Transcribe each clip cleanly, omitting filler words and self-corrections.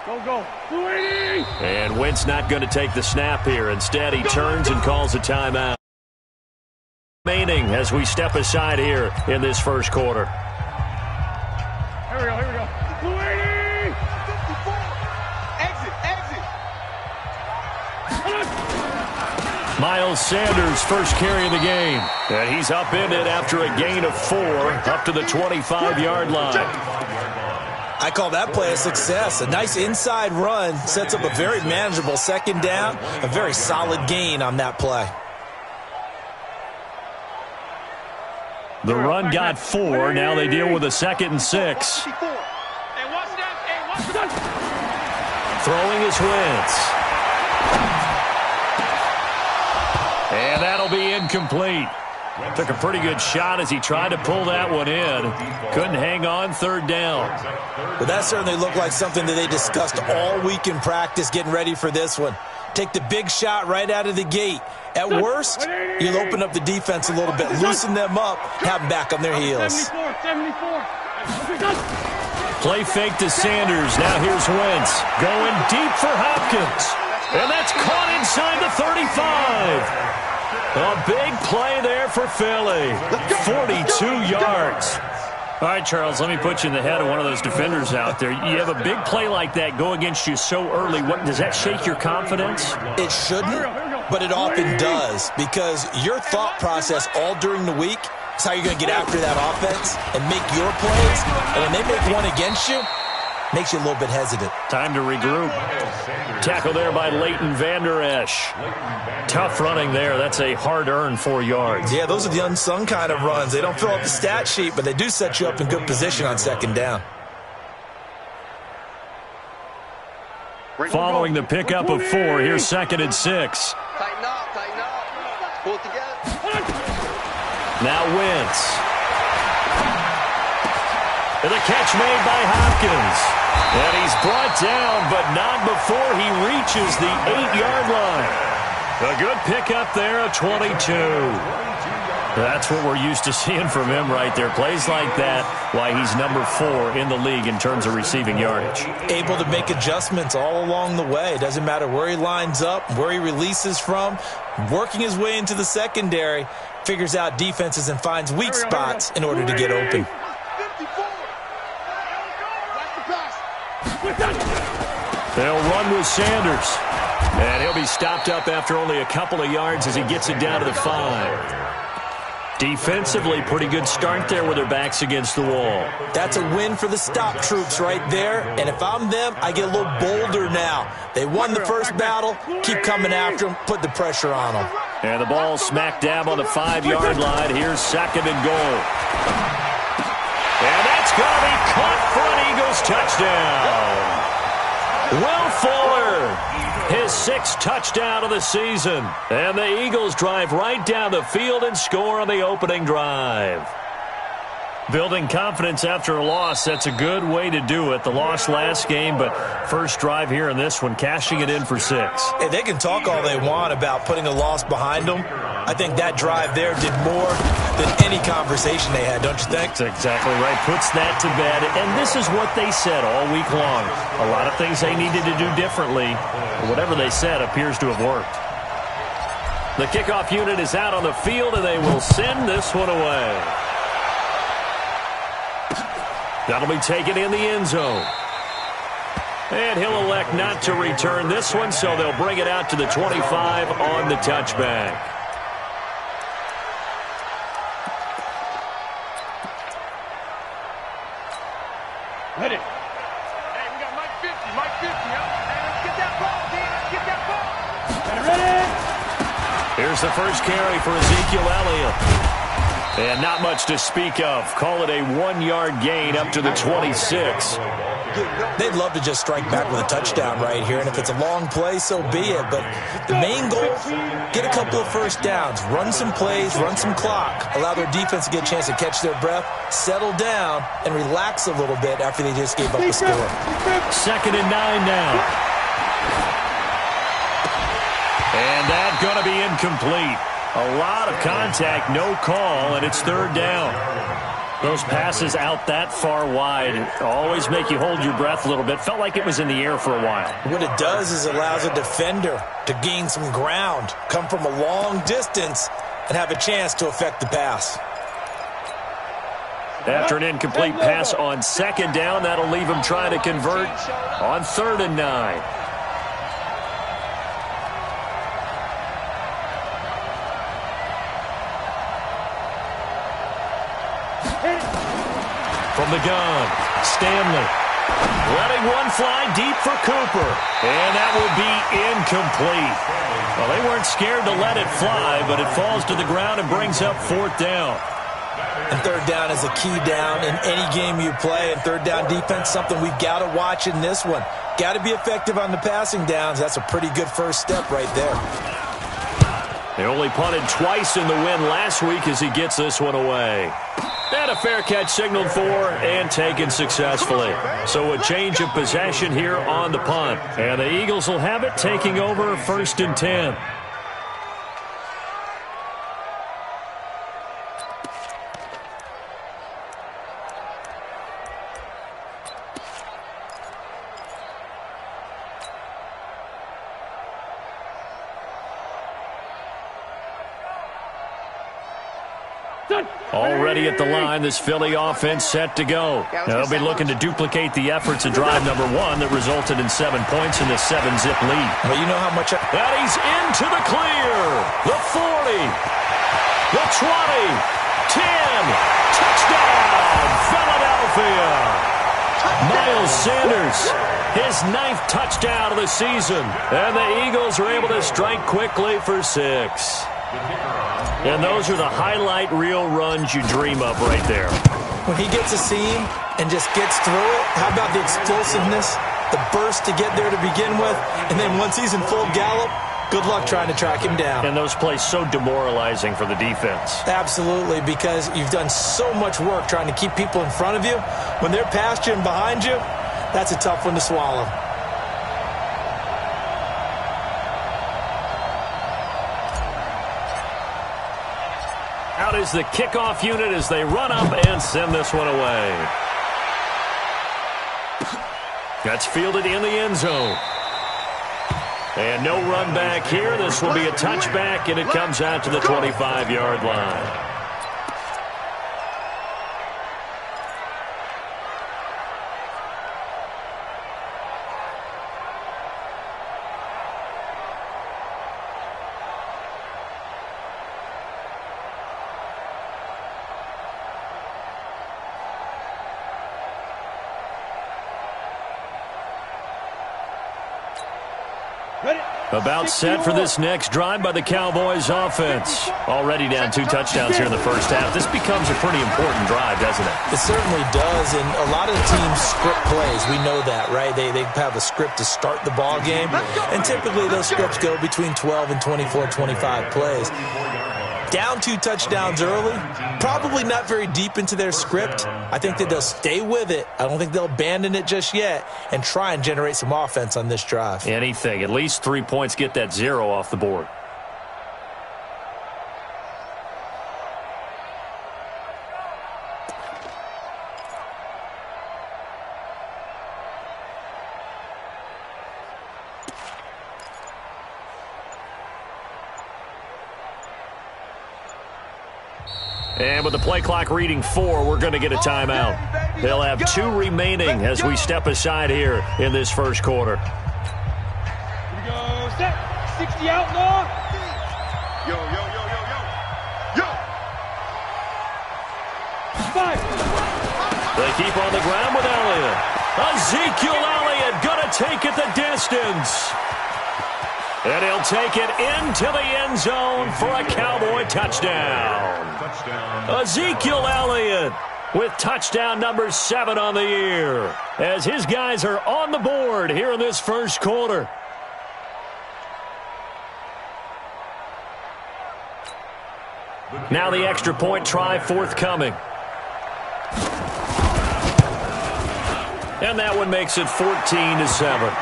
Go, go. 280. And Wentz not going to take the snap here. Instead, he turns and calls a timeout. Remaining as we step aside here in this first quarter. Here we go, here we go. 280. 54. Exit, exit. Miles Sanders first carry of the game. And he's upended after a gain of 4 up to the 25-yard line. I call that play a success. A nice inside run sets up a very manageable second down. A very solid gain on that play. The run got 4. Now they deal with a 2nd and 6. Throwing is Wentz. And that'll be incomplete. Took a pretty good shot as he tried to pull that one in. Couldn't hang on, 3rd down. Well, that certainly looked like something that they discussed all week in practice getting ready for this one. Take the big shot right out of the gate. At worst, you'll open up the defense a little bit, loosen them up, have them back on their heels. 74. Play fake to Sanders. Now here's Wentz. Going deep for Hopkins. And that's caught inside the 35. A big play there for Philly. 42 yards. All right, Charles, let me put you in the head of one of those defenders out there. You have a big play like that go against you so early. What does that shake your confidence? It shouldn't, but it often does, because your thought process all during the week is how you're going to get after that offense and make your plays. And when they make one against you, makes you a little bit hesitant. Time to regroup. Tackle there by Leighton Vander Esch. Tough running there. That's a hard-earned 4 yards. Yeah, those are the unsung kind of runs. They don't fill up the stat sheet, but they do set you up in good position on 2nd down. Following the pickup of 4, here's 2nd and 6. Tighten up, tighten up. Pull it together. Now Wentz. And the catch made by Hopkins. And he's brought down, but not before he reaches the 8-yard line. A good pickup there, a 22. That's what we're used to seeing from him right there. Plays like that, why he's number 4 in the league in terms of receiving yardage. Able to make adjustments all along the way. It doesn't matter where he lines up, where he releases from. Working his way into the secondary, figures out defenses and finds weak spots in order to get open. They'll run with Sanders. And he'll be stopped up after only a couple of yards as he gets it down to the 5. Defensively, pretty good start there with their backs against the wall. That's a win for the stop troops right there. And if I'm them, I get a little bolder now. They won the first battle. Keep coming after them. Put the pressure on them. And the ball smack dab on the 5-yard line. Here's 2nd and goal. And that's going to be caught for an Eagles touchdown. Will Fuller, his 6th touchdown of the season. And the Eagles drive right down the field and score on the opening drive. Building confidence after a loss, that's a good way to do it. The loss last game, but first drive here in this one, cashing it in for 6. Hey, they can talk all they want about putting a loss behind them. I think that drive there did more than any conversation they had, don't you think? That's exactly right. Puts that to bed. And this is what they said all week long. A lot of things they needed to do differently. Whatever they said appears to have worked. The kickoff unit is out on the field, and they will send this one away. That'll be taken in the end zone. And he'll elect not to return this one, so they'll bring it out to the 25 on the touchback. Hit it. Hey, we got Mike 50, huh? Hey, get that ball, D. Get that ball. Ready? Here's the first carry for Ezekiel Elliott. And not much to speak of. Call it a 1-yard gain up to the 26. They'd love to just strike back with a touchdown right here, and if it's a long play, so be it. But the main goal, get a couple of first downs, run some plays, run some clock, allow their defense to get a chance to catch their breath, settle down, and relax a little bit after they just gave up the score. 2nd and 9 now. And that's going to be incomplete. A lot of contact, no call, and it's 3rd down. Those passes out that far wide always make you hold your breath a little bit. Felt like it was in the air for a while. What it does is allows a defender to gain some ground, come from a long distance, and have a chance to affect the pass. After an incomplete pass on second down, that'll leave him trying to convert on 3rd and 9. From the gun, Stanley letting one fly deep for Cooper, and that will be incomplete. Well, they weren't scared to let it fly, but it falls to the ground and brings up 4th down. And 3rd down is a key down in any game you play, and 3rd down defense, something we've got to watch in this one. Got to be effective on the passing downs. That's a pretty good first step right there. They only punted twice in the win last week as he gets this one away. And a fair catch signaled for and taken successfully. So a change of possession here on the punt. And the Eagles will have it, taking over 1st and 10. Already at the line, this Philly offense set to go. They'll be looking to duplicate the efforts of drive number 1 that resulted in 7 points in the 7-zip lead. Well, you know how much... And he's into the clear. The 40. The 20. 10. Touchdown, Philadelphia. Miles Sanders, his 9th touchdown of the season. And the Eagles are able to strike quickly for 6. And those are the highlight reel runs you dream of right there. When he gets a seam and just gets through it, how about the explosiveness, the burst to get there to begin with, and then once he's in full gallop, good luck trying to track him down. And those plays so demoralizing for the defense. Absolutely, because you've done so much work trying to keep people in front of you. When they're past you and behind you, that's a tough one to swallow. Out is the kickoff unit as they run up and send this one away. That's fielded in the end zone. And no run back here. This will be a touchback, and it comes out to the 25-yard line. About set for this next drive by the Cowboys offense. Already down 2 touchdowns here in the first half. This becomes a pretty important drive, doesn't it? It certainly does, and a lot of the teams script plays. We know that, right? They have a script to start the ball game, and typically those scripts go between 12 and 24, 25 plays. Down 2 touchdowns early, probably not very deep into their script. I think that they'll stay with it. I don't think they'll abandon it just yet and try and generate some offense on this drive. Anything. At least 3 points, get that 0 off the board. And with the play clock reading 4, we're going to get a timeout. They'll have 2 remaining as we step aside here in this first quarter. Here we go. Set. 60 out, Law. Yo, yo, yo, yo, yo. Yo. 5. They keep on the ground with Elliott. Ezekiel Elliott going to take it the distance. And he'll take it into the end zone for a Cowboy touchdown. Ezekiel Elliott with touchdown number 7 on the year as his guys are on the board here in this first quarter. Now the extra point try forthcoming. And that one makes it 14-7.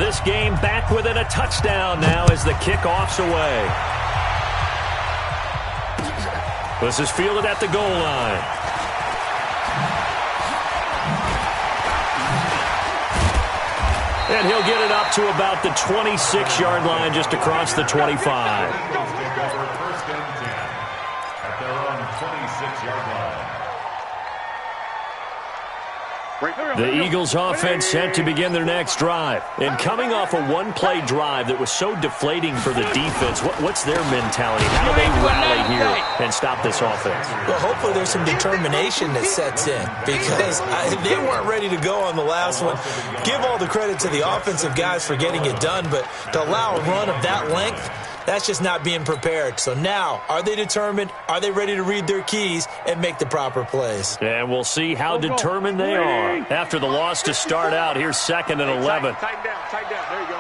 This game back within a touchdown now as the kickoff's away. This is fielded at the goal line. And he'll get it up to about the 26-yard line just across the 25. First and 10 at their own 26-yard line. The Eagles offense set to begin their next drive. And coming off a one-play drive that was so deflating for the defense, what's their mentality? How do they rally here and stop this offense? Well, hopefully there's some determination that sets in because they weren't ready to go on the last one. Give all the credit to the offensive guys for getting it done, but to allow a run of that length, that's just not being prepared. So now, are they determined? Are they ready to read their keys and make the proper plays? And we'll see how determined they are. After the loss to start out, here's 2nd and 11. Tighten down, tighten down. There you go.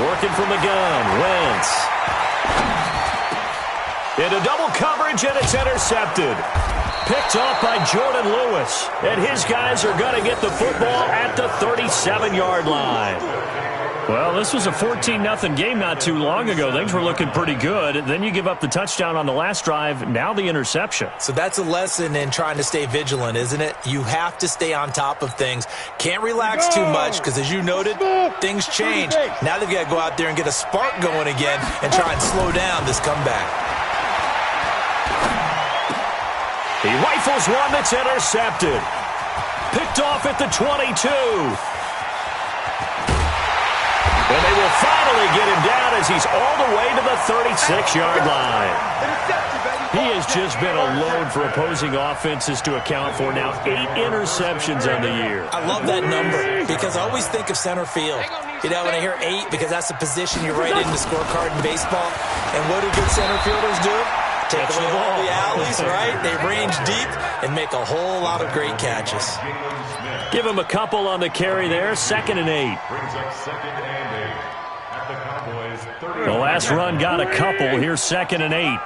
Working from the gun, Wentz. Into double coverage, and it's intercepted. Picked off by Jordan Lewis. And his guys are going to get the football at the 37-yard line. Well, this was a 14-0 game not too long ago. Things were looking pretty good. Then you give up the touchdown on the last drive. Now the interception. So that's a lesson in trying to stay vigilant, isn't it? You have to stay on top of things. Can't relax too much because, as you noted, things change. Now they've got to go out there and get a spark going again and try and slow down this comeback. He rifles one that's intercepted. Picked off at the 22. And they will finally get him down as he's all the way to the 36-yard line. He has just been a load for opposing offenses to account for. Now 8 interceptions on the year. I love that number because I always think of center field. You know, when I hear 8, because that's the position you write in the scorecard in baseball. And what do good center fielders do? Take away all the alleys, right? They range deep and make a whole lot of great catches. Give him a couple on the carry there. 2nd and 8. Brings up 2nd and 8 at the Cowboys 30. The last run got a couple. Here's 2nd and 8.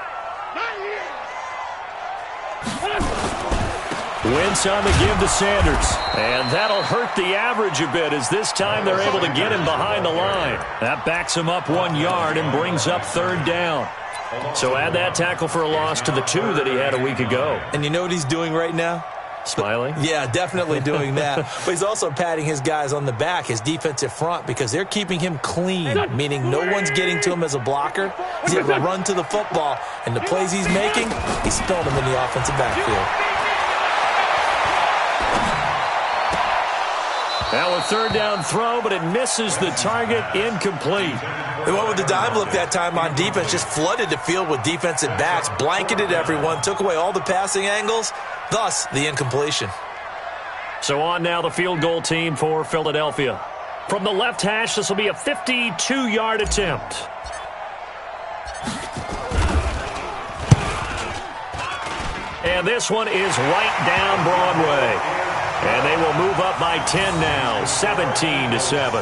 Wentz on the give to Sanders. And that'll hurt the average a bit as this time they're able to get him behind the line. That backs him up 1 yard and brings up 3rd down. So add that tackle for a loss to the 2 that he had a week ago. And you know what he's doing right now? Smiling? Yeah, definitely doing that. But he's also patting his guys on the back, his defensive front, because they're keeping him clean, meaning no one's getting to him as a blocker. He's able to run to the football, and the plays he's making, he's spilling them in the offensive backfield. Now a 3rd down throw, but it misses the target. Incomplete. They went with the dime look that time on defense, just flooded the field with defensive backs, blanketed everyone, took away all the passing angles, thus the incompletion. So on now the field goal team for Philadelphia. From the left hash, this will be a 52-yard attempt. And this one is right down Broadway. And they will move up by 10 now, 17-7.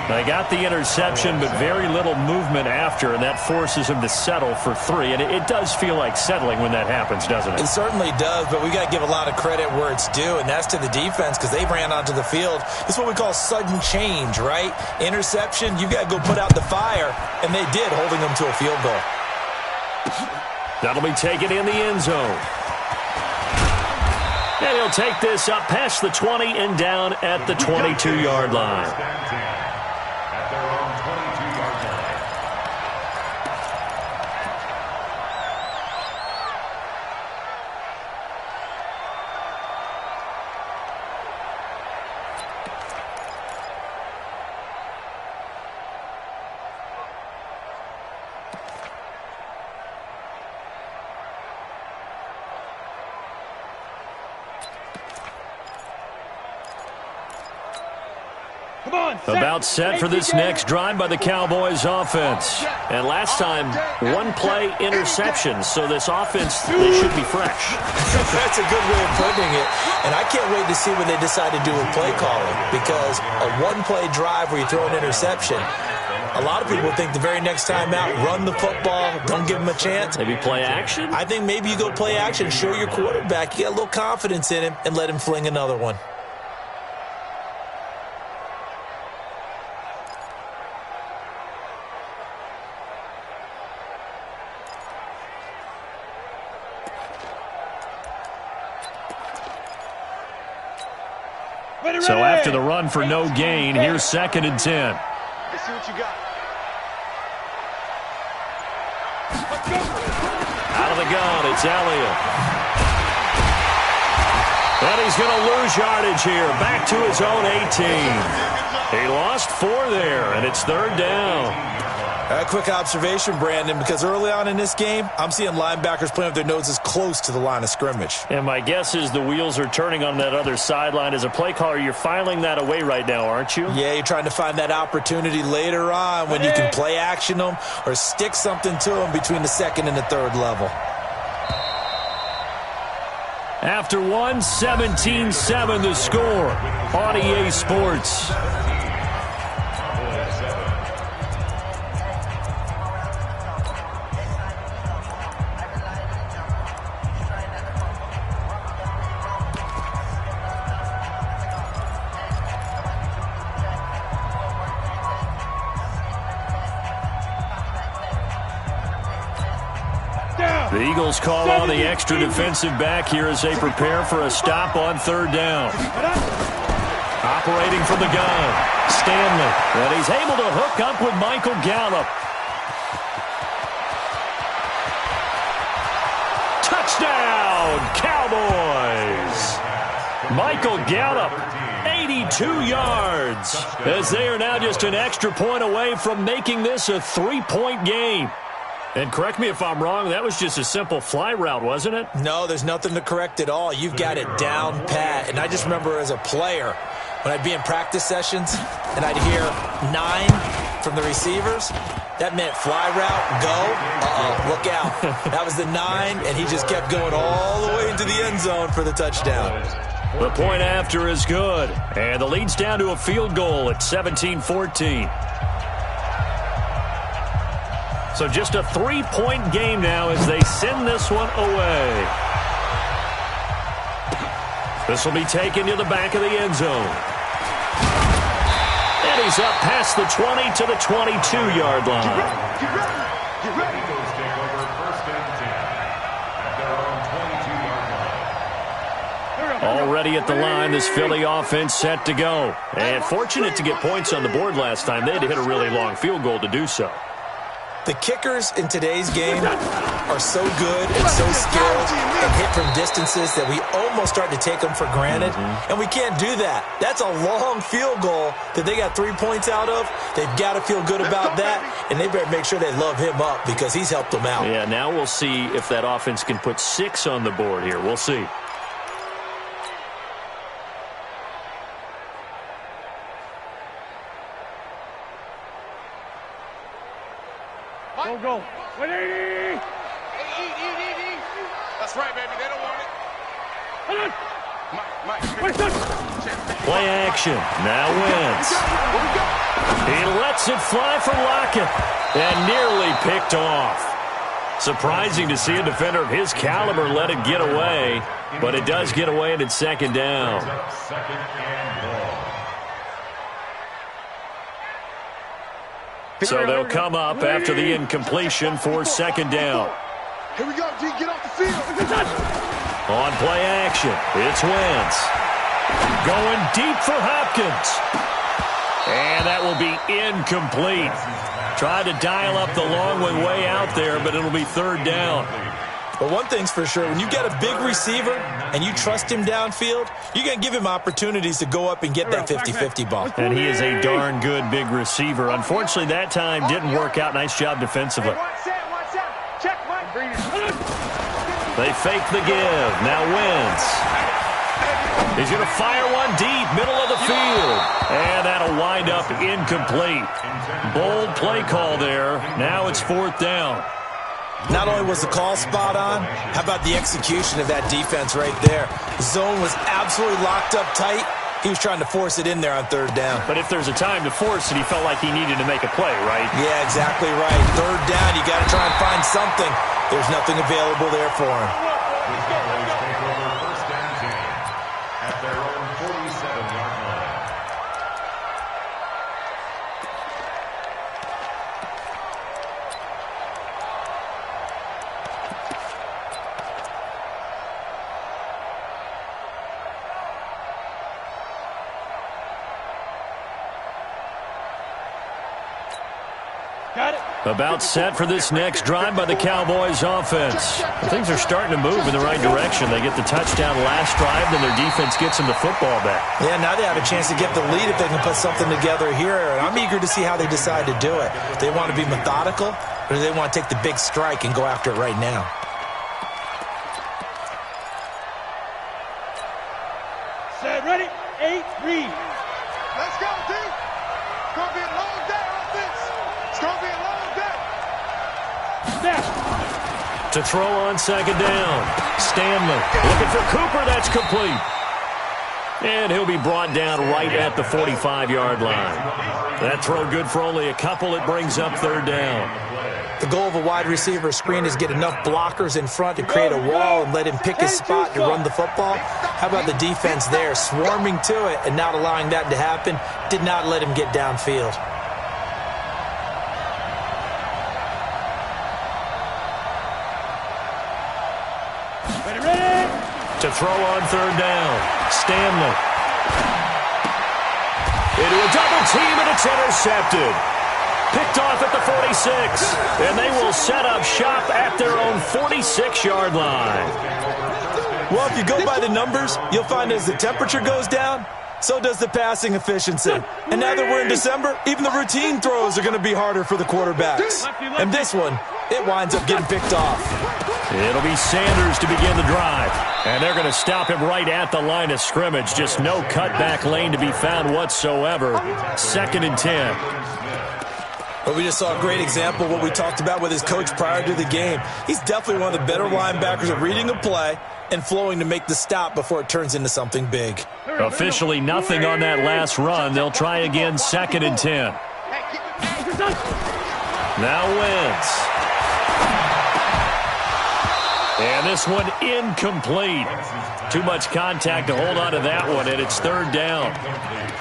They got the interception, but very little movement after, and that forces him to settle for 3. And it does feel like settling when that happens, doesn't it? It certainly does, but we got to give a lot of credit where it's due, and that's to the defense because they ran onto the field. It's what we call sudden change, right? Interception, you got to go put out the fire, and they did, holding them to a field goal. That'll be taken in the end zone. And he'll take this up past the 20 and down at the 22-yard line. At their own 22-yard line. About set for this next drive by the Cowboys offense. And last time, one-play interception, so this offense, they should be fresh. That's a good way of putting it. And I can't wait to see what they decide to do with play calling, because a one-play drive where you throw an interception, a lot of people think the very next time out, run the football, don't give them a chance. Maybe play action? I think maybe you go play action, show your quarterback, you get a little confidence in him, and let him fling another one. So after the run for no gain, here's 2nd and 10. Let's see what you got. Out of the gun, it's Elliott. And he's going to lose yardage here. Back to his own 18. He lost 4 there, and it's 3rd down. A quick observation, Brandon, because early on in this game, I'm seeing linebackers playing with their noses close to the line of scrimmage. And my guess is the wheels are turning on that other sideline. As a play caller, you're filing that away right now, aren't you? Yeah, you're trying to find that opportunity later on when you can play action them or stick something to them between the 2nd and the 3rd level. After 1, 17-7 the score on EA Sports. The Eagles call on the extra defensive back here as they prepare for a stop on 3rd down. Operating from the gun, Stanley. And he's able to hook up with Michael Gallup. Touchdown, Cowboys! Michael Gallup, 82 yards, as they are now just an extra point away from making this a 3-point game. And correct me if I'm wrong, that was just a simple fly route, wasn't it? No, there's nothing to correct at all. You've got it down pat. And I just remember as a player, when I'd be in practice sessions and I'd hear 9 from the receivers, that meant fly route, go, look out. That was the 9, and he just kept going all the way into the end zone for the touchdown. The point after is good, and the lead's down to a field goal at 17-14. So just a 3-point game now as they send this one away. This will be taken to the back of the end zone. And he's up past the 20 to the 22-yard line. Get ready. Eagles take over 1st and 10 at their own 22-yard line. Already at the line, this Philly offense set to go. And fortunate to get points on the board last time. They had to hit a really long field goal to do so. The kickers in today's game are so good and so skilled and hit from distances that we almost start to take them for granted. And we can't do that. That's a long field goal that they got 3 points out of. They've got to feel good about that, and they better make sure they love him up because he's helped them out. Yeah, now we'll see if that offense can put 6 on the board here. We'll see. Go. 180. That's right, baby. They don't want it. Mike. Play action. Now Wentz. He lets it fly for Lockett and nearly picked off. Surprising to see a defender of his caliber let it get away, but it does get away and it's 2nd down. 2nd and long. So they'll come up after the incompletion for 2nd down. Here we go, D. Get off the field. On play action, it's Wentz. Going deep for Hopkins. And that will be incomplete. Tried to dial up the long one way out there, but it'll be 3rd down. But one thing's for sure, when you got a big receiver and you trust him downfield, you're going to give him opportunities to go up and get that 50-50 ball. And he is a darn good big receiver. Unfortunately, that time didn't work out. Nice job defensively. Check, Mike. They fake the give. Now Wentz. He's going to fire one deep, middle of the field. And that'll wind up incomplete. Bold play call there. Now it's 4th down. Not only was the call spot on, how about the execution of that defense right there? The zone was absolutely locked up tight. He was trying to force it in there on 3rd down. But if there's a time to force it, he felt like he needed to make a play, right? Yeah, exactly right. 3rd down, you got to try and find something. There's nothing available there for him. The Cowboys take over 1st and 10 at their own 47-yard line. About set for this next drive by the Cowboys offense. Things are starting to move in the right direction. They get the touchdown last drive, then their defense gets them the football back. Yeah, now they have a chance to get the lead if they can put something together here. And I'm eager to see how they decide to do it. Do they want to be methodical, or do they want to take the big strike and go after it right now? Set, ready, 8, read. Let's go, team. It's going to be a long day on this. It's going to be a long day. Snap. To throw on 2nd down. Stanley looking for Cooper. That's complete. And he'll be brought down right at the 45-yard line. That throw good for only a couple. It brings up 3rd down. The goal of a wide receiver screen is get enough blockers in front to create a wall and let him pick his spot to run the football. How about the defense there, swarming to it and not allowing that to happen? Did not let him get downfield. Ready. To throw on 3rd down. Stanley. Into a double team, and it's intercepted. Picked off at the 46. And they will set up shop at their own 46-yard line. Well, if you go by the numbers, you'll find as the temperature goes down, so does the passing efficiency. And now that we're in December, even the routine throws are going to be harder for the quarterbacks. And this one, it winds up getting picked off. It'll be Sanders to begin the drive. And they're going to stop him right at the line of scrimmage. Just no cutback lane to be found whatsoever. 2nd and 10. But we just saw a great example of what we talked about with his coach prior to the game. He's definitely one of the better linebackers at reading a play and flowing to make the stop before it turns into something big. Officially nothing on that last run. They'll try again 2nd and 10. Now Wentz. And this one incomplete. Too much contact to hold on to that one, and it's 3rd down.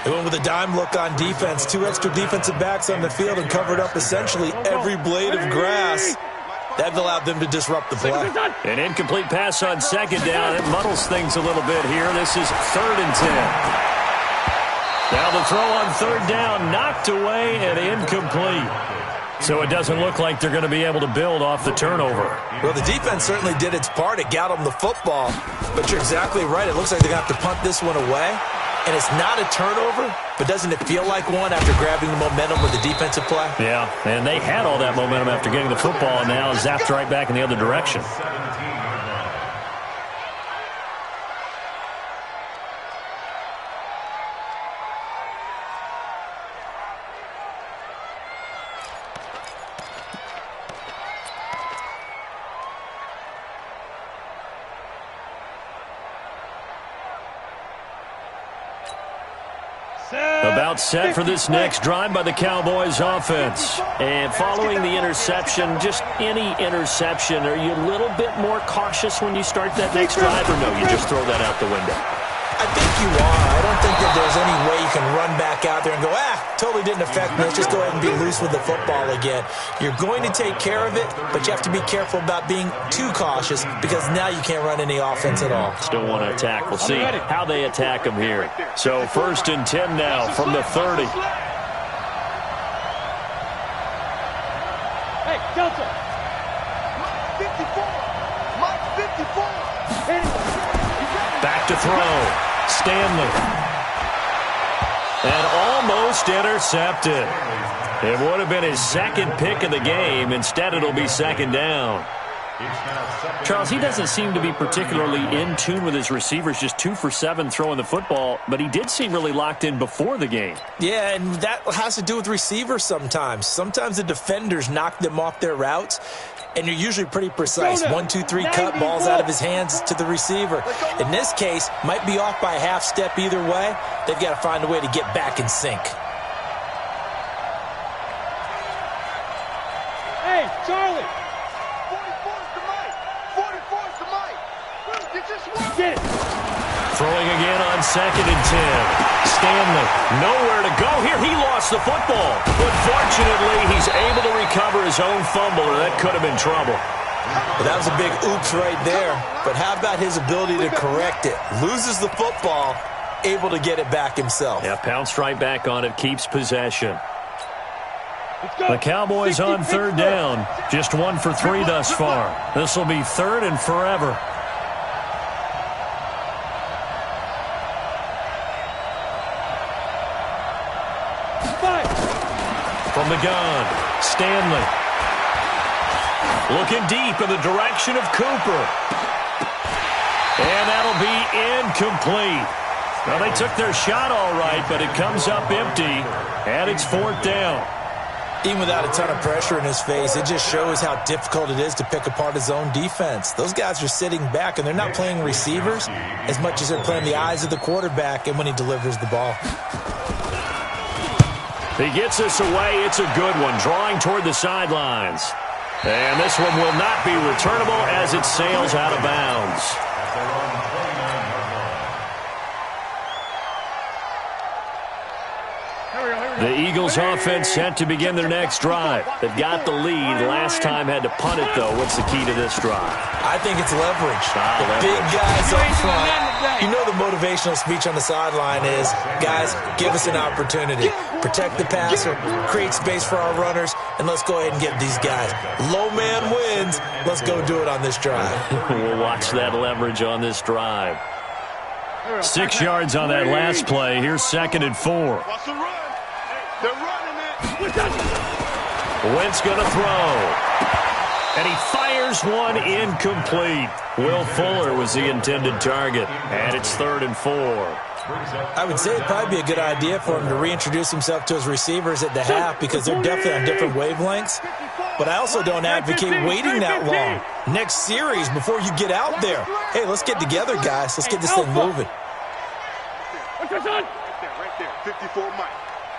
They went with a dime look on defense. 2 extra defensive backs on the field and covered up essentially every blade of grass. That allowed them to disrupt the play. An incomplete pass on 2nd down. It muddles things a little bit here. This is 3rd and 10. Now the throw on 3rd down, knocked away and incomplete. So it doesn't look like they're going to be able to build off the turnover. Well, the defense certainly did its part. It got them the football. But you're exactly right. It looks like they're going to have to punt this one away. And it's not a turnover, but doesn't it feel like one after grabbing the momentum with the defensive play? Yeah, and they had all that momentum after getting the football, and now zapped right back in the other direction. About set for this next drive by the Cowboys offense. And following the interception, just any interception, are you a little bit more cautious when you start that next drive, or no, you just throw that out the window? I think you are. I don't think that there's any way you can run back out there and go, totally didn't affect me. Let's just go ahead and be loose with the football again. You're going to take care of it, but you have to be careful about being too cautious because now you can't run any offense at all. Still want to attack. We'll see how they attack them here. So 1st and 10 now from the 30. Hey, Delta. Mike 54. Mike 54. Back to throw. Stanley. And almost intercepted. It would have been his 2nd pick of the game. Instead, it'll be 2nd down. Charles, he doesn't seem to be particularly in tune with his receivers, just 2 for 7 throwing the football, but he did seem really locked in before the game. Yeah, and that has to do with receivers sometimes. Sometimes the defenders knock them off their routes, and you're usually pretty precise. 1, 2, 3 cut, balls out of his hands to the receiver. In this case, might be off by a half step either way. They've got to find a way to get back in sync. Hey, Charlie! 44's to Mike. 44's to Mike. You just won. Get it! Throwing again on 2nd and 10. Stanley, nowhere to go here. He lost the football. But fortunately, he's able to recover his own fumble, or that could have been trouble. Well, that was a big oops right there. But how about his ability to correct it? Loses the football, able to get it back himself. Yeah, pounced right back on it, keeps possession. The Cowboys on 3rd down. Just 1 for 3 thus far. This will be 3rd and forever. From the gun, Stanley. Looking deep in the direction of Cooper. And that'll be incomplete. Well, they took their shot all right, but it comes up empty, and it's 4th down. Even without a ton of pressure in his face, it just shows how difficult it is to pick apart his own defense. Those guys are sitting back, and they're not playing receivers as much as they're playing the eyes of the quarterback and when he delivers the ball. He gets this away. It's a good one, drawing toward the sidelines. And this one will not be returnable as it sails out of bounds. The Eagles offense set to begin their next drive. They've got the lead. Last time had to punt it, though. What's the key to this drive? I think it's leverage. The big guys up front. You know the motivational speech on the sideline is, guys, give us an opportunity. Protect the passer, create space for our runners, and let's go ahead and get these guys. Low man wins. Let's go do it on this drive. We'll watch that leverage on this drive. 6 yards on that last play. Here's 2nd and 4. Watch the run. They're running it. Wentz going to throw. And he fires one incomplete. Will Fuller was the intended target. And it's 3rd and 4. I would say it'd probably be a good idea for him to reintroduce himself to his receivers at the half because they're definitely on different wavelengths. But I also don't advocate waiting that long. Next series, before you get out there, hey, let's get together, guys. Let's get this thing moving. What's your son? Right there. 54 Mike.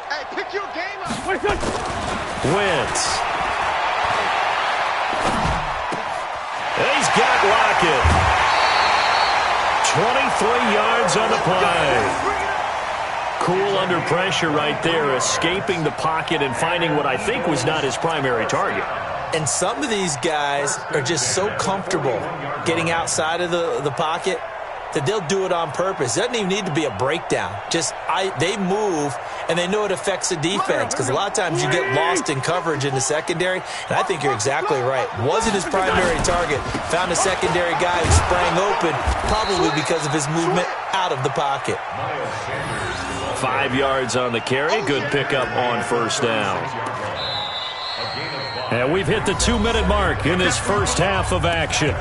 Hey, pick your game up. What's your son? Wentz. He's got Lockett. 23 yards on the play. Cool under pressure right there, escaping the pocket and finding what I think was not his primary target. And some of these guys are just so comfortable getting outside of the pocket that they'll do it on purpose. It doesn't even need to be a breakdown. They move, and they know it affects the defense because a lot of times you get lost in coverage in the secondary, and I think you're exactly right. Wasn't his primary target. Found a secondary guy who sprang open, probably because of his movement out of the pocket. 5 yards on the carry. Good pickup on 1st down. And we've hit the 2-minute mark in this first half of action.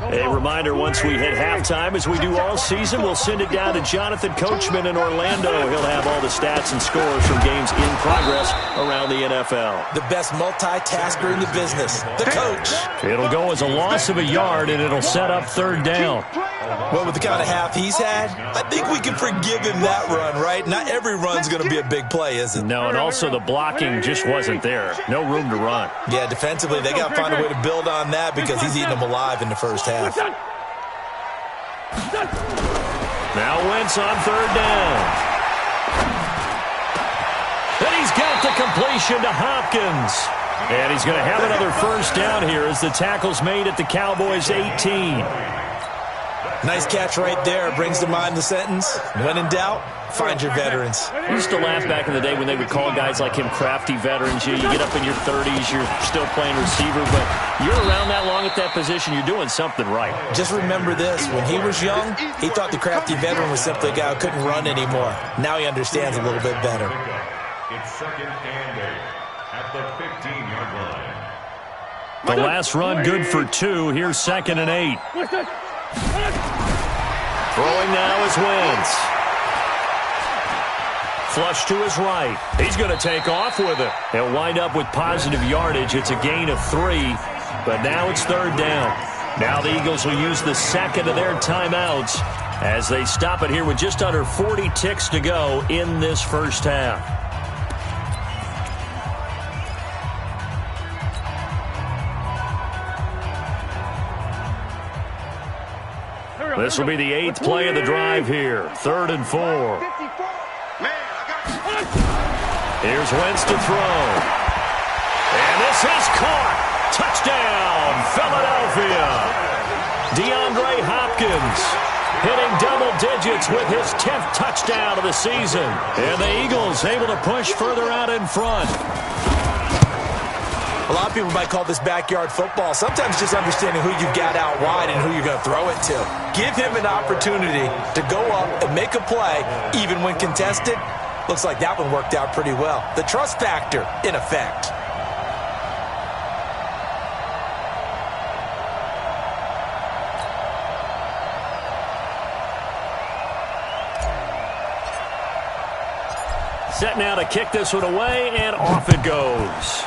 A reminder, once we hit halftime, as we do all season, we'll send it down to Jonathan Coachman in Orlando. He'll have all the stats and scores from games in progress around the NFL. The best multitasker in the business, the coach. It'll go as a loss of a yard, and it'll set up 3rd down. Well, with the kind of half he's had, I think we can forgive him that run, right? Not every run's going to be a big play, is it? No, and also the blocking just wasn't there. No room to run. Yeah, defensively, they got to find a way to build on that because he's eating them alive in the first half. Now Wentz on 3rd down. And he's got the completion to Hopkins. And he's going to have another 1st down here as the tackle's made at the Cowboys' 18. Nice catch right there. Brings to mind the sentence, when in doubt, find your veterans. I used to laugh back in the day when they would call guys like him crafty veterans. You get up in your 30s, you're still playing receiver, but you're around that long at that position, you're doing something right. Just remember this. When he was young, he thought the crafty veteran was simply a guy who couldn't run anymore. Now he understands a little bit better. It's 2nd and 8 at the 15-yard line. The last run good for 2. Here's 2nd and 8. Throwing now is Wentz. Flush to his right. He's going to take off with it. He'll wind up with positive yardage. It's a gain of 3, but now it's 3rd down. Now the Eagles will use the second of their timeouts as they stop it here with just under 40 ticks to go in this first half. This will be the 8th play of the drive here. 3rd and 4. Here's Wentz to throw. And this is caught. Touchdown, Philadelphia. DeAndre Hopkins hitting double digits with his 10th touchdown of the season. And the Eagles able to push further out in front. A lot of people might call this backyard football. Sometimes just understanding who you've got out wide and who you're going to throw it to. Give him an opportunity to go up and make a play, even when contested. Looks like that one worked out pretty well. The trust factor, in effect. Set now to kick this one away, and off it goes.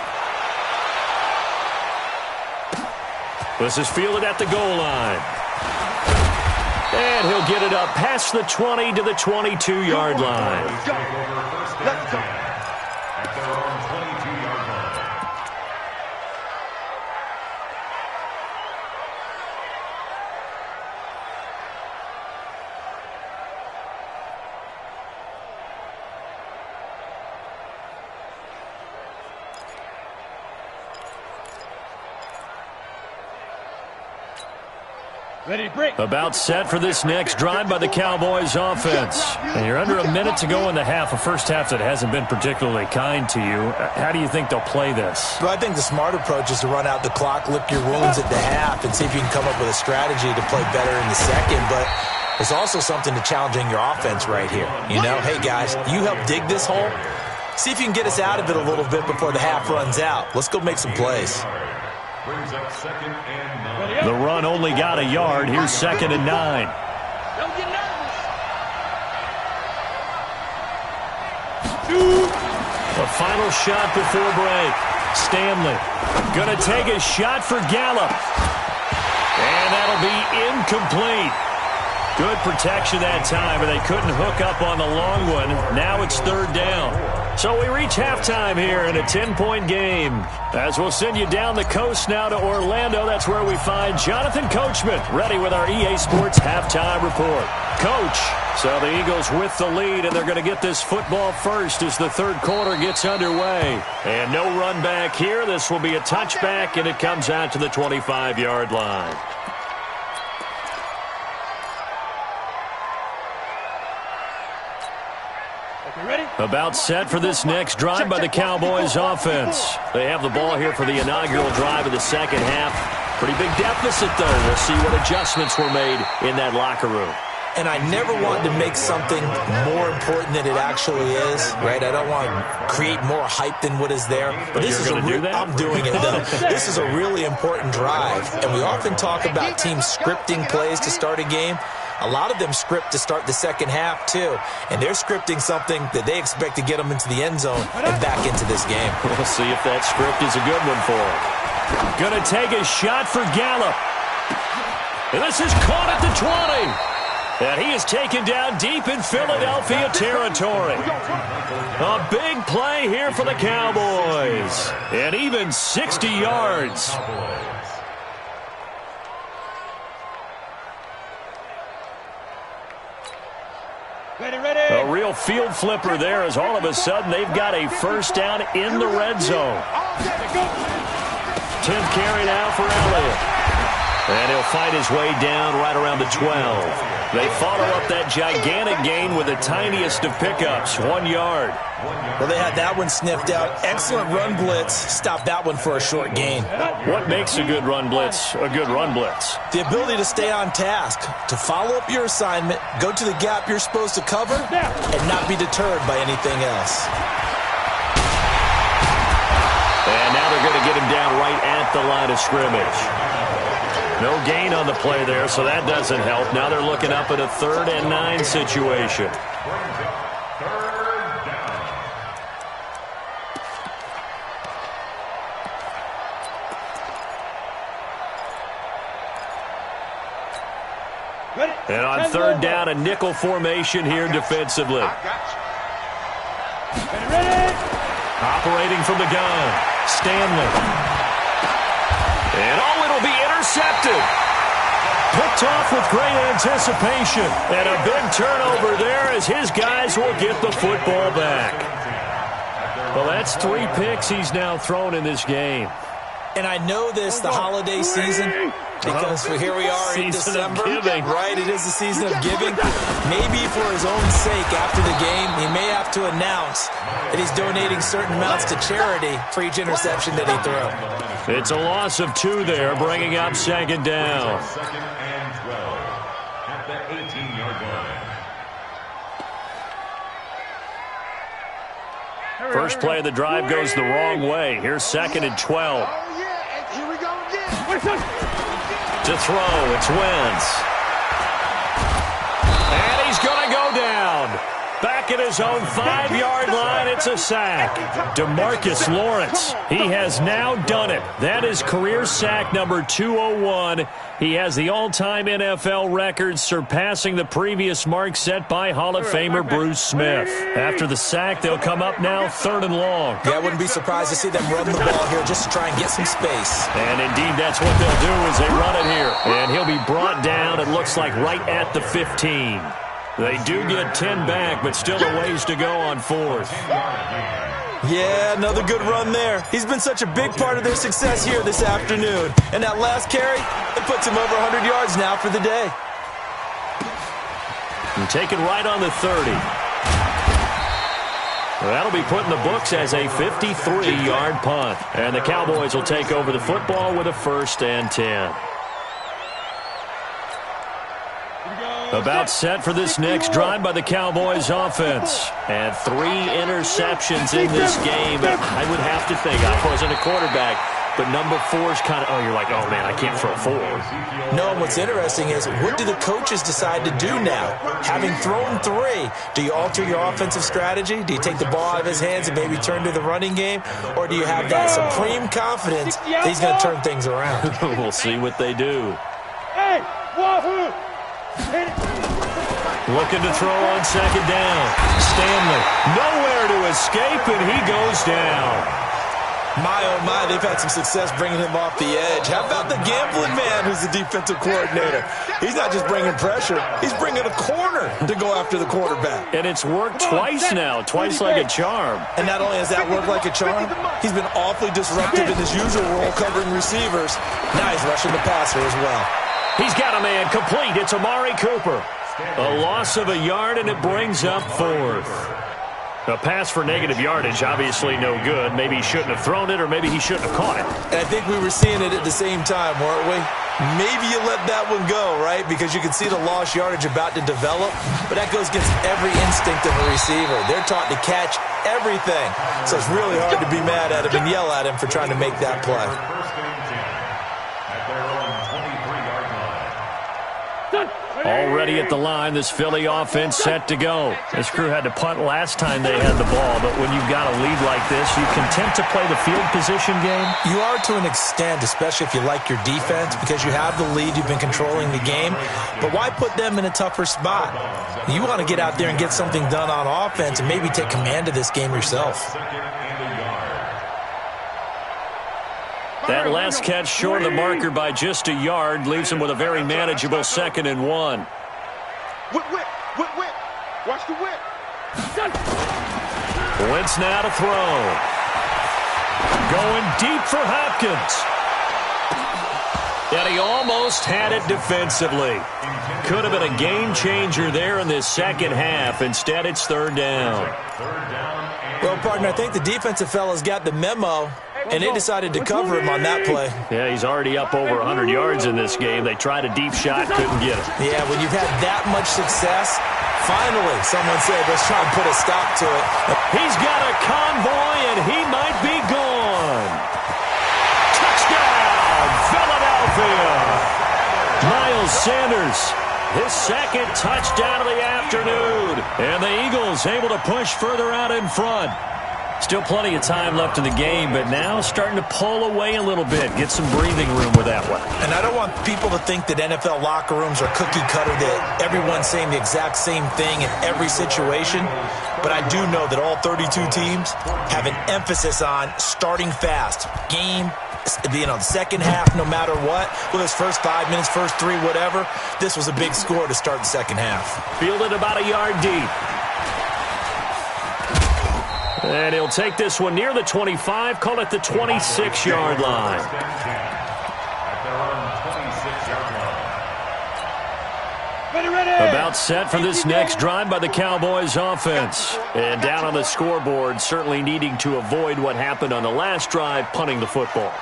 This is fielded at the goal line. And he'll get it up past the 20 to the 22-yard line. Let's go. At their own 22-yard line. About set for this next drive by the Cowboys offense. And you're under a minute to go in the half, a first half that hasn't been particularly kind to you. How do you think they'll play this? Well, I think the smart approach is to run out the clock, lick your wounds at the half, and see if you can come up with a strategy to play better in the second. But there's also something to challenging your offense right here. You know, hey, guys, you help dig this hole. See if you can get us out of it a little bit before the half runs out. Let's go make some plays. Brings up 2nd and 9. The run only got a yard. Here's 2nd and 9. Don't get nervous. The final shot before break. Stanley going to take a shot for Gallup. And that'll be incomplete. Good protection that time, but they couldn't hook up on the long one. Now it's 3rd down. So we reach halftime here in a 10-point game. As we'll send you down the coast now to Orlando, that's where we find Jonathan Coachman ready with our EA Sports halftime report. Coach, so the Eagles with the lead, and they're going to get this football first as the 3rd quarter gets underway. And no run back here. This will be a touchback, and it comes out to the 25-yard line. About set for this next drive by the Cowboys offense. They have the ball here for the inaugural drive of the second half. Pretty big deficit, though. We'll see what adjustments were made in that locker room. And I never want to make something more important than it actually is, right? I don't want to create more hype than what is there. But this is I'm doing it, though. This is a really important drive. And we often talk about teams scripting plays to start a game. A lot of them script to start the second half, too. And they're scripting something that they expect to get them into the end zone and back into this game. We'll see if that script is a good one for them. Going to take a shot for Gallup. And this is caught at the 20. And he is taken down deep in Philadelphia territory. A big play here for the Cowboys. And even 60 yards. A real field flipper there as all of a sudden they've got a first down in the red zone. 10th carry now for Elliott. And he'll fight his way down right around the 12. They follow up that gigantic gain with the tiniest of pickups, 1 yard. Well, they had that one sniffed out. Excellent run blitz. Stopped that one for a short gain. What makes a good run blitz a good run blitz? The ability to stay on task, to follow up your assignment, go to the gap you're supposed to cover, and not be deterred by anything else. And now they're going to get him down right at the line of scrimmage. No gain on the play there, so that doesn't help. Now they're looking up at a 3rd and 9 situation. And on 3rd down, a nickel formation here defensively. Operating from the gun, Stanley. And it'll be intercepted. Picked off with great anticipation. And a big turnover there as his guys will get the football back. Well, that's 3 picks he's now thrown in this game. And I know this, the holiday season, because here we are in December, right? It is the season of giving. Maybe for his own sake after the game, he may have to announce that he's donating certain amounts to charity for each interception that he threw. It's a loss of 2 there, bringing up 2nd down. 2nd and 12 at the 18-yard line. First play of the drive goes the wrong way. Here's 2nd and 12. Oh, yeah, and here we go again. To throw, it's Wentz. And he's going to go down. Back at his own 5-yard line, it's a sack. DeMarcus Lawrence, he has now done it. That is career sack number 201. He has the all-time NFL record, surpassing the previous mark set by Hall of Famer Bruce Smith. After the sack, they'll come up now 3rd and long. Yeah, I wouldn't be surprised to see them run the ball here just to try and get some space. And indeed, that's what they'll do as they run it here. And he'll be brought down, it looks like, right at the 15. They do get 10 back, but still a ways to go on 4th. Yeah, another good run there. He's been such a big part of their success here this afternoon. And that last carry, it puts him over 100 yards now for the day. And taken right on the 30. Well, that'll be put in the books as a 53-yard punt. And the Cowboys will take over the football with a 1st and 10. About set for this next drive by the Cowboys offense. And 3 interceptions in this game. I would have to think, I wasn't a quarterback, but number 4 is kind of, you're like, oh man, I can't throw 4. No, and what's interesting is, what do the coaches decide to do now? Having thrown 3, do you alter your offensive strategy? Do you take the ball out of his hands and maybe turn to the running game? Or do you have that supreme confidence that he's going to turn things around? We'll see what they do. Hey, wahoo! Looking to throw on 2nd down. Stanley, nowhere to escape, and he goes down. My, oh my, they've had some success bringing him off the edge. How about the gambling man who's the defensive coordinator? He's not just bringing pressure, he's bringing a corner to go after the quarterback. And it's worked twice now, twice like a charm. And not only has that worked like a charm, he's been awfully disruptive in his usual role covering receivers. Now he's rushing the passer as well. He's got a man complete. It's Amari Cooper. A loss of a yard, and it brings up 4th. A pass for negative yardage, obviously no good. Maybe he shouldn't have thrown it, or maybe he shouldn't have caught it. And I think we were seeing it at the same time, weren't we? Maybe you let that one go, right? Because you can see the lost yardage about to develop. But that goes against every instinct of a receiver. They're taught to catch everything. So it's really hard to be mad at him and yell at him for trying to make that play. 1st and 10 at their own 23-yard line. Already at the line, this Philly offense set to go. This crew had to punt last time they had the ball, but when you've got a lead like this, you content to play the field position game? You are to an extent, especially if you like your defense, because you have the lead, you've been controlling the game. But why put them in a tougher spot? You want to get out there and get something done on offense and maybe take command of this game yourself. That last catch short of the marker by just a yard leaves him with a very manageable 2nd and 1. Whip, whip, whip, whip. Watch the whip. Wentz now to throw. Going deep for Hopkins. And he almost had it defensively. Could have been a game changer there in this second half. Instead, it's third down. Well, partner, I think the defensive fellas got the memo, and they decided to cover him on that play. Yeah, he's already up over 100 yards in this game. They tried a deep shot, couldn't get it. Yeah, when you've had that much success, finally someone said, let's try and put a stop to it. He's got a convoy, and he might be gone. Touchdown, Philadelphia. Miles Sanders, his second touchdown of the afternoon. And the Eagles able to push further out in front. Still plenty of time left in the game, but now starting to pull away a little bit. Get some breathing room with that one. And I don't want people to think that NFL locker rooms are cookie cutter, that everyone's saying the exact same thing in every situation. But I do know that all 32 teams have an emphasis on starting fast. Game, the second half, no matter what. Well, this first 5 minutes, first 3, whatever. This was a big score to start the second half. Fielded about a yard deep. And he'll take this one near the 25, call it the 26-yard line. About set for this next drive by the Cowboys offense. And down on the scoreboard, certainly needing to avoid what happened on the last drive, punting the football.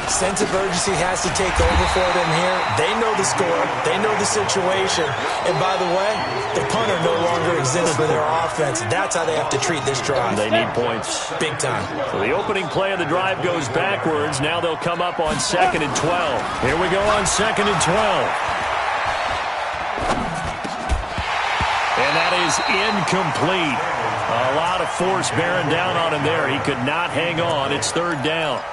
Sense of urgency has to take over for them here. They know the score. They know the situation. And by the way, the punter no longer exists for their offense. That's how they have to treat this drive. They need points. Big time. So the opening play of the drive goes backwards. Now they'll come up on 2nd and 12. Here we go on 2nd and 12. And that is incomplete. A lot of force bearing down on him there. He could not hang on. It's third down.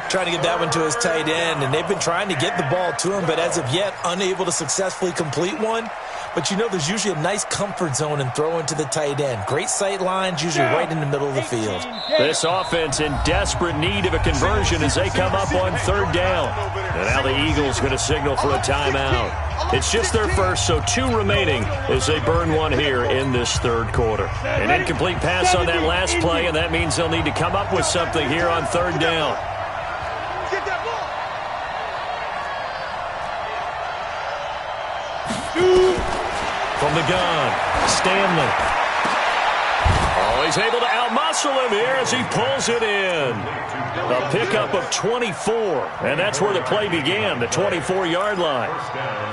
Trying to get that one to his tight end, and they've been trying to get the ball to him, but as of yet, unable to successfully complete one. But you know there's usually a nice comfort zone in throwing to the tight end. Great sight lines, usually right in the middle of the field. This offense in desperate need of a conversion as they come up on third down. And now the Eagles going to signal for a timeout. It's just their first, so 2 remaining as they burn one here in this third quarter. An incomplete pass on that last play, and that means they'll need to come up with something here on third down. From the gun, Stanley. Oh, he's able to outmuscle him here as he pulls it in. A pickup of 24, and that's where the play began, the 24-yard line.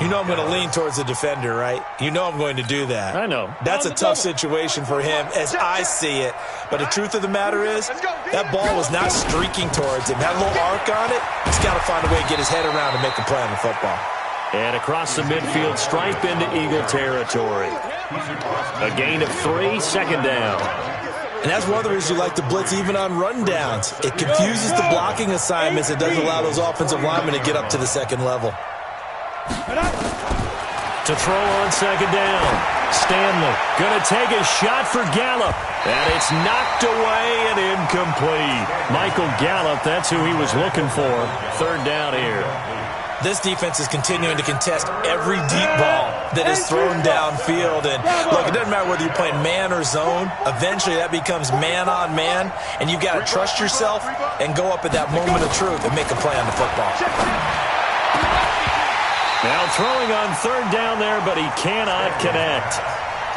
You know I'm going to lean towards the defender, right? You know I'm going to do that. I know. That's a tough situation for him as I see it. But the truth of the matter is, that ball was not streaking towards him. Had a little arc on it. He's got to find a way to get his head around and make a play on the football. And across the midfield, stripe into Eagle territory. A gain of 3, second down. And that's one of the reasons you like to blitz even on rundowns. It confuses the blocking assignments. It doesn't allow those offensive linemen to get up to the second level. To throw on second down. Stanley going to take a shot for Gallup. And it's knocked away and incomplete. Michael Gallup, that's who he was looking for. Third down here. This defense is continuing to contest every deep ball that is thrown downfield. And look, it doesn't matter whether you're playing man or zone. Eventually that becomes man on man. And you've got to trust yourself and go up at that moment of truth and make a play on the football. Now throwing on third down there, but he cannot connect.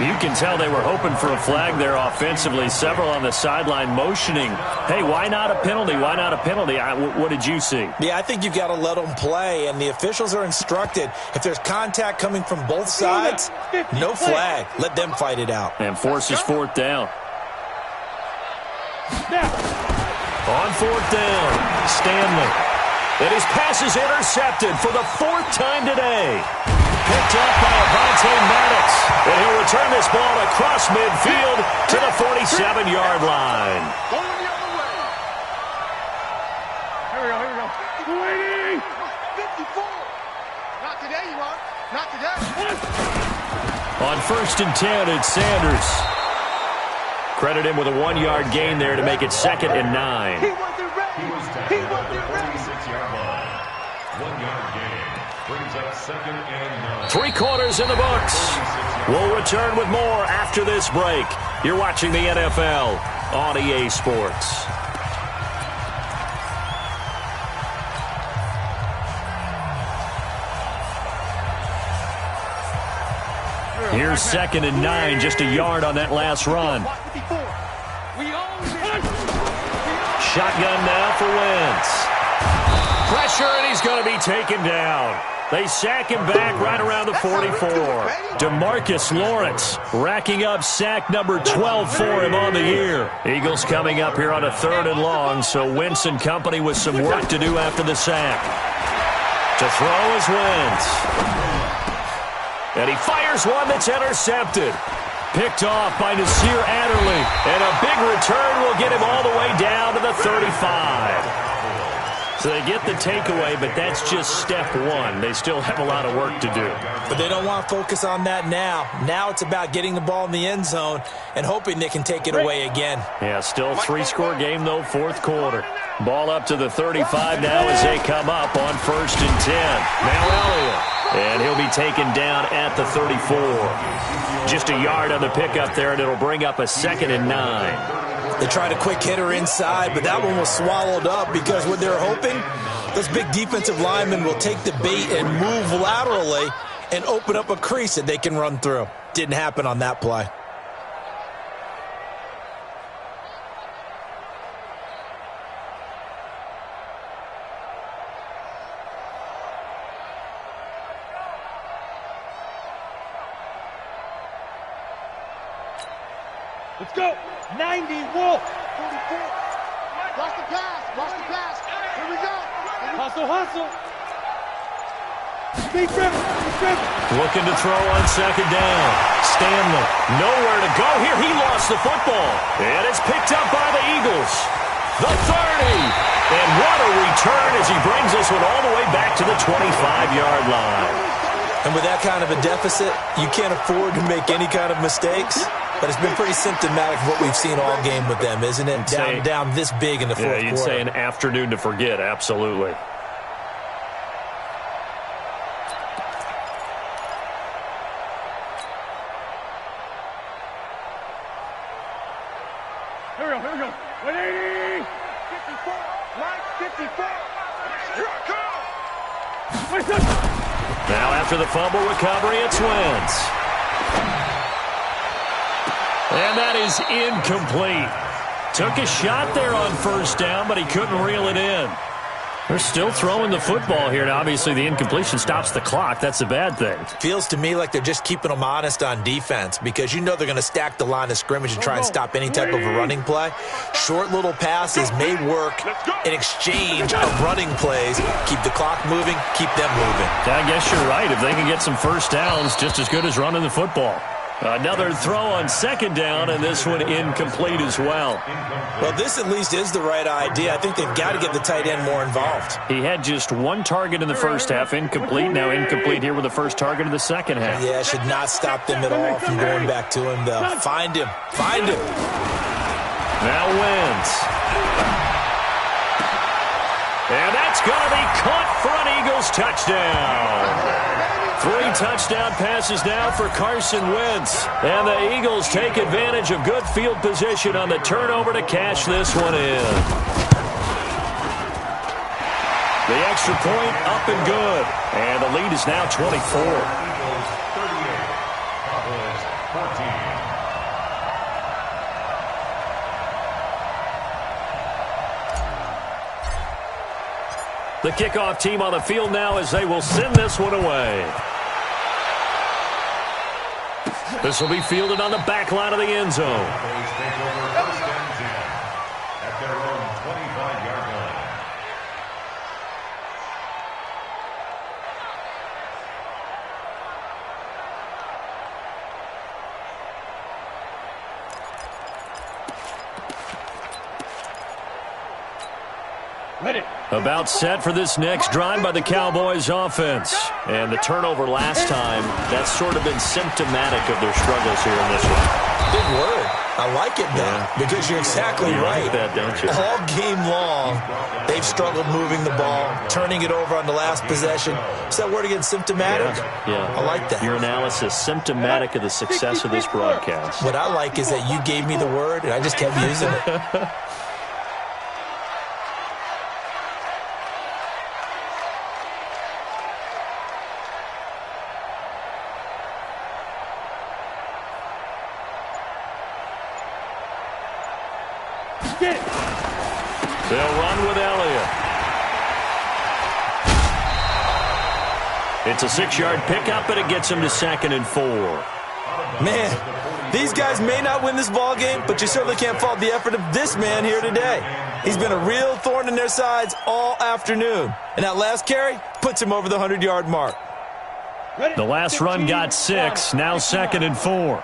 You can tell they were hoping for a flag there offensively. Several on the sideline motioning, hey, why not a penalty? Why not a penalty? What did you see? Yeah, I think you've got to let them play, and the officials are instructed. If there's contact coming from both sides, no flag. Let them fight it out. And forces fourth down. On fourth down, Stanley. And his pass is intercepted for the 4th time today. Picked up by Avonte Maddox. And he'll return this ball across midfield to the 47-yard line. Going the other way. Here we go. Waiting. 54. Not today, you are. Not today. On 1st and 10, it's Sanders. Credit him with a 1-yard gain there to make it 2nd and 9. He wasn't ready. He wasn't ready. 46-yard line. 1-yard gain. Brings up 2nd and 9. 3 quarters in the books. We'll return with more after this break. You're watching the NFL on EA Sports. Here's 2nd and 9, just a yard on that last run. Shotgun now for Wentz. Pressure, and he's going to be taken down. They sack him back right around the 44. DeMarcus Lawrence racking up sack number 12 for him on the year. Eagles coming up here on a 3rd and long, so Wentz and company with some work to do after the sack. To throw is Wentz. And he fires one that's intercepted. Picked off by Nasir Adderley. And a big return will get him all the way down to the 35. So they get the takeaway, but that's just step one. They still have a lot of work to do. But they don't want to focus on that now. Now it's about getting the ball in the end zone and hoping they can take it away again. Yeah, still a 3-score game, though, 4th quarter. Ball up to the 35 now as they come up on 1st and 10. Now Elliott. And he'll be taken down at the 34. Just a yard on the pickup there, and it'll bring up a 2nd and 9. They tried a quick hitter inside, but that one was swallowed up because what they're hoping, those big defensive linemen will take the bait and move laterally and open up a crease that they can run through. Didn't happen on that play. Let's go. 90, Wolf. 44. Watch the pass. Watch the pass. Here we go. Hustle, hustle. Speed driven. Looking to throw on 2nd down. Stanley, nowhere to go here. He lost the football. And it's picked up by the Eagles. The 30. And what a return as he brings this one all the way back to the 25-yard line. And with that kind of a deficit, you can't afford to make any kind of mistakes. But it's been pretty symptomatic of what we've seen all game with them, isn't it? Down this big in the 4th quarter. Yeah, you'd say an afternoon to forget, absolutely. Here we go. 180. 54. Line 54. Here I come. Now after the fumble recovery, it's Wentz. And that is incomplete. Took a shot there on 1st down, but he couldn't reel it in. They're still throwing the football here, and obviously the incompletion stops the clock. That's a bad thing. Feels to me like they're just keeping them honest on defense because you know they're going to stack the line of scrimmage and try and stop any type of a running play. Short little passes may work in exchange of running plays. Keep the clock moving, keep them moving. I guess you're right. If they can get some 1st downs, just as good as running the football. Another throw on 2nd down, and this one incomplete as well. Well, this at least is the right idea. I think they've got to get the tight end more involved. He had just 1 target in the 1st half, incomplete. Now incomplete here with the 1st target of the 2nd half. Yeah, should not stop them at all from going back to him, though. Find him. Find him. Now Wentz. And that's going to be caught for an Eagles touchdown. 3 touchdown passes now for Carson Wentz. And the Eagles take advantage of good field position on the turnover to cash this one in. The extra point up and good. And the lead is now 24. Eagles 38, Cowboys 14. The kickoff team on the field now as they will send this one away. This will be fielded on the back line of the end zone. Cowboys take over 1st and 10 at their own 25-yard line. Ready. About set for this next drive by the Cowboys offense. And the turnover last time, that's sort of been symptomatic of their struggles here in this one. Big word. I like it now because you're exactly right. Like that, don't you? All game long, they've struggled moving the ball, turning it over on the last possession. Is that word again, symptomatic? Yeah. I like that. Your analysis, symptomatic of the success of this broadcast. What I like is that you gave me the word, and I just kept using it. Get it. They'll run with Elliott. It's a 6-yard pickup, and it gets him to 2nd and 4. Man, these guys may not win this ball game, but you certainly can't fault the effort of this man here today. He's been a real thorn in their sides all afternoon. And that last carry puts him over the 100-yard mark. The last run got 6, now 2nd and 4.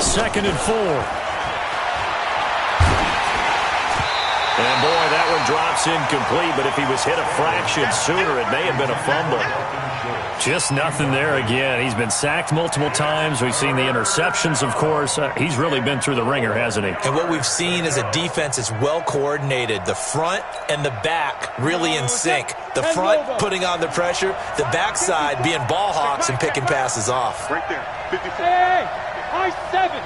Second and 4. And boy, that one drops incomplete, but if he was hit a fraction sooner, it may have been a fumble. Just nothing there again. He's been sacked multiple times. We've seen the interceptions, of course. He's really been through the ringer, hasn't he? And what we've seen is a defense that's well coordinated. The front and the back really in sync. The front putting on the pressure, the backside being ball hawks and picking passes off. Right there. 54. Hey, I-7.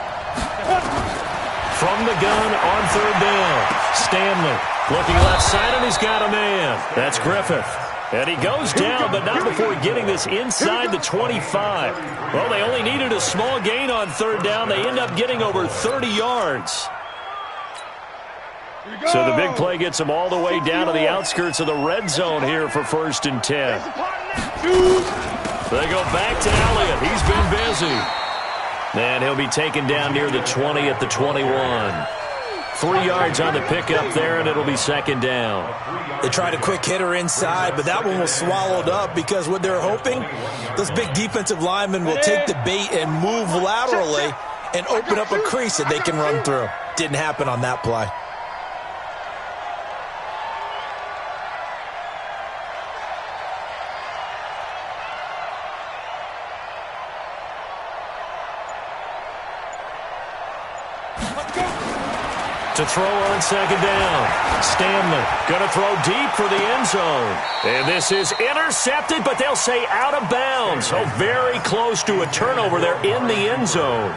From the gun on 3rd down. Stanley looking left side, and he's got a man. That's Griffith. And he goes down, but not before getting this inside the 25. Well, they only needed a small gain on 3rd down. They end up getting over 30 yards. So the big play gets them all the way down to the outskirts of the red zone here for 1st and 10. They go back to Elliott. He's been busy. And he'll be taken down near the 20 at the 21. 3 yards on the pickup there, and it'll be 2nd down. They tried a quick hitter inside, but that one was swallowed up because what they're hoping, those big defensive linemen will take the bait and move laterally and open up a crease that they can run through. Didn't happen on that play. To throw on 2nd down. Stanley going to throw deep for the end zone. And this is intercepted, but they'll say out of bounds. So very close to a turnover there in the end zone.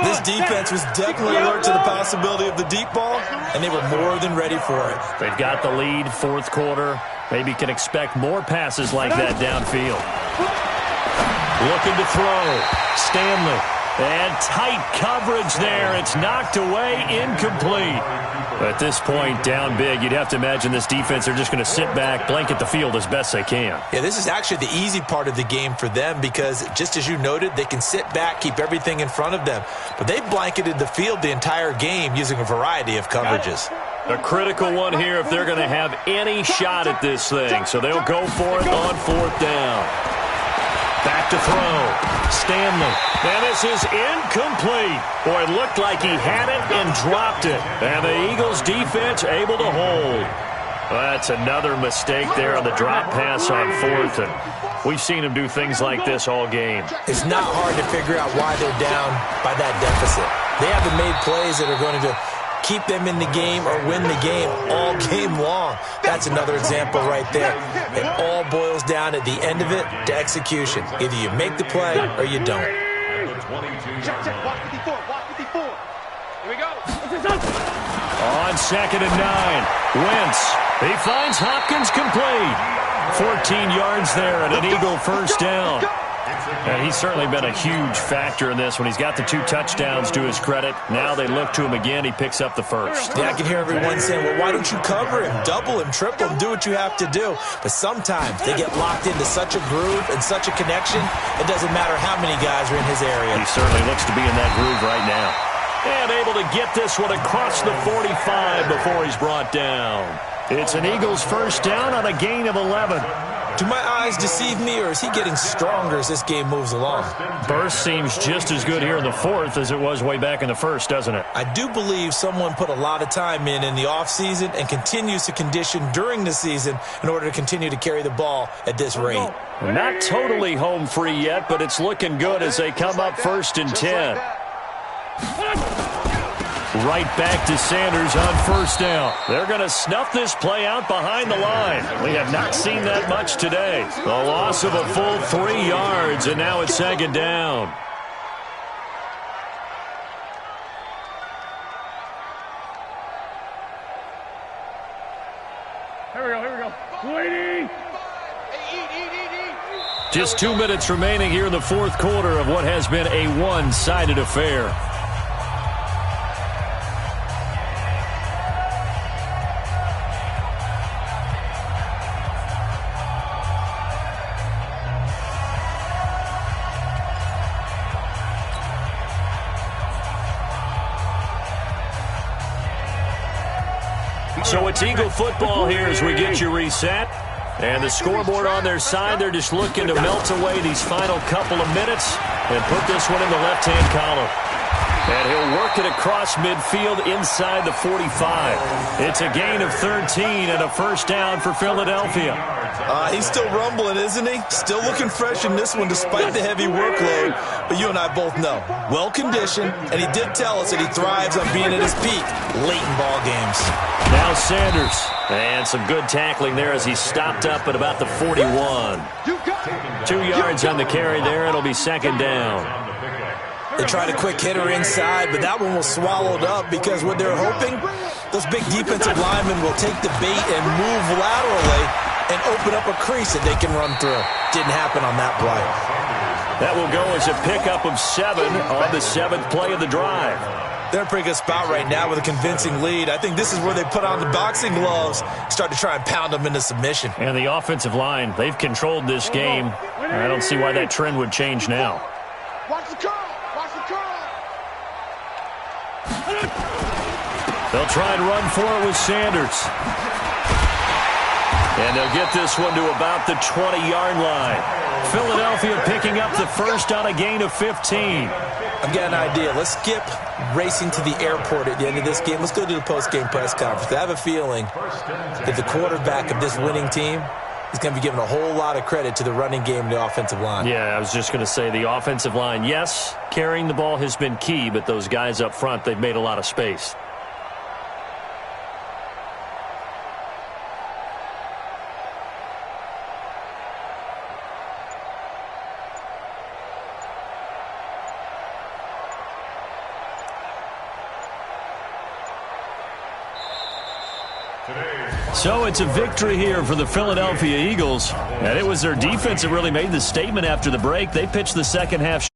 This defense was definitely alert to the possibility of the deep ball, and they were more than ready for it. They've got the lead, 4th quarter. Maybe can expect more passes like that downfield. Looking to throw. Stanley. And tight coverage there. It's knocked away, incomplete. At this point, down big, you'd have to imagine this defense, they're just going to sit back, blanket the field as best they can. Yeah, this is actually the easy part of the game for them because, just as you noted, they can sit back, keep everything in front of them. But they blanketed the field the entire game using a variety of coverages. A critical one here if they're going to have any shot at this thing. So they'll go for it on 4th down. Back to throw. Stanley. And this is incomplete. Boy, it looked like he had it and dropped it. And the Eagles defense able to hold. That's another mistake there on the drop pass on 4th. And we've seen him do things like this all game. It's not hard to figure out why they're down by that deficit. They haven't made plays that are going to keep them in the game or win the game all game long. That's another example right there. It all boils down at the end of it to execution. Either you make the play or you don't. Check, check. Watch 54. Watch 54. Here we go. On 2nd and 9. Wentz. He finds Hopkins complete. 14 yards there and an Eagle 1st down. And he's certainly been a huge factor in this when he's got the 2 touchdowns to his credit. Now they look to him again. He picks up the 1st. Yeah, I can hear everyone saying, well, why don't you cover him, double him, triple him, do what you have to do. But sometimes they get locked into such a groove and such a connection, it doesn't matter how many guys are in his area. He certainly looks to be in that groove right now. And able to get this one across the 45 before he's brought down. It's an Eagles 1st down on a gain of 11. Do my eyes deceive me, or is he getting stronger as this game moves along? Burst seems just as good here in the 4th as it was way back in the 1st, doesn't it? I do believe someone put a lot of time in the offseason and continues to condition during the season in order to continue to carry the ball at this rate. Not totally home free yet, but it's looking good as they come up 1st and 10. Right back to Sanders on 1st down. They're going to snuff this play out behind the line. We have not seen that much today. The loss of a full 3 yards, and now it's 2nd down. Here we go. Waiting. Just 2 minutes remaining here in the fourth quarter of what has been a one-sided affair. So it's Eagle football here as we get you reset. And the scoreboard on their side, they're just looking to melt away these final couple of minutes and put this one in the left-hand column. And he'll work it across midfield inside the 45. It's a gain of 13 and a first down for Philadelphia. He's still rumbling, isn't he? Still looking fresh in this one despite the heavy workload. But you and I both know, well-conditioned, and he did tell us that he thrives on being at his peak late in ball games. Now Sanders. And some good tackling there as he stopped up at about the 41. 2 yards on the carry there. It'll be second down. They tried a quick hitter inside, but that one was swallowed up because what they're hoping, those big defensive linemen will take the bait and move laterally and open up a crease that they can run through. Didn't happen on that play. That will go as a pickup of 7 on the 7th play of the drive. They're in a pretty good spot right now with a convincing lead. I think this is where they put on the boxing gloves, start to try and pound them into submission. And the offensive line, they've controlled this game. I don't see why that trend would change now. Watch the curl. Watch the curl. They'll try and run for it with Sanders. And they'll get this one to about the 20-yard line. Philadelphia picking up the first on a gain of 15. I've got an idea. Let's skip racing to the airport at the end of this game. Let's go to the post-game press conference. I have a feeling that the quarterback of this winning team is going to be giving a whole lot of credit to the running game and the offensive line. Yeah, I was just going to say the offensive line, yes, carrying the ball has been key, but those guys up front, they've made a lot of space. So it's a victory here for the Philadelphia Eagles. And it was their defense that really made the statement after the break. They pitched the second half.